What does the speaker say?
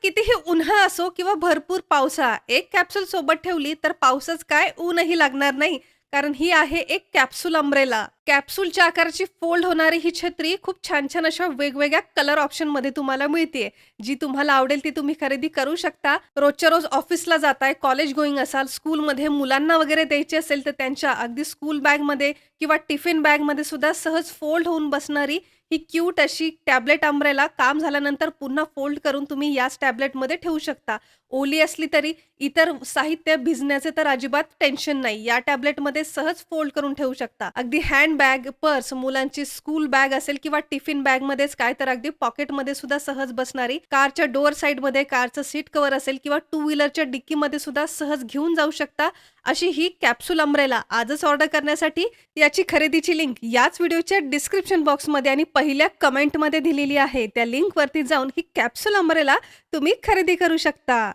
कितीही उन्हाळा असो किंवा भरपूर पावसाळा, एक कॅप्सूल सोबत ठेवली तर पावसाच काय ऊनही लागणार नाही. कारण ही आहे एक कॅप्सूल अम्ब्रेला. कॅप्सूलच्या आकाराची फोल्ड होणारी ही छत्री खूप छान-छान अशा वेगवेगळ्या कलर ऑप्शनमध्ये तुम्हाला मिळतीये. जी तुम्हाला आवडेल ती तुम्ही खरेदी करू शकता. रोजच्या रोज ऑफिसला जाताय, कॉलेज गोईंग असाल, स्कूलमध्ये मुलांना वगैरे द्यायची असेल, तर त्यांच्या अगदी स्कूल बॅगमध्ये किंवा टिफिन बॅगमध्ये सुद्धा सहज फोल्ड होऊन बसणारी ही क्यूट अशी टॅबलेट अम्ब्रेला काम झाल्यानंतर पुन्हा फोल्ड करून तुम्ही याच टॅबलेटमध्ये ठेवू शकता. ओली असली तरी इतर साहित्य भिजण्याचे तर अजिबात टेन्शन नाही. या टॅबलेटमध्ये सहज फोल्ड करून ठेवू शकता. अगदी हँडबॅग, पर्स, मुलांची स्कूल बॅग असेल किंवा टिफिन बॅगमध्येच काय तर अगदी पॉकेटमध्ये सुद्धा सहज बसणारी, कारच्या डोअर साइडमध्ये कारचं सीट कव्हर असेल किंवा टू व्हीलरच्या डिक्कीमध्ये सुद्धा सहज घेऊन जाऊ शकता. अशी ही कॅप्सूल अम्ब्रेला आजच ऑर्डर करण्यासाठी याची खरेदीची लिंक याच व्हिडिओच्या डिस्क्रिप्शन बॉक्समध्ये आणि पहिल्या कमेंटमध्ये दिलेली आहे. त्या लिंकवरती जाऊन ही कॅप्सूल अम्ब्रेला तुम्ही खरेदी करू शकता.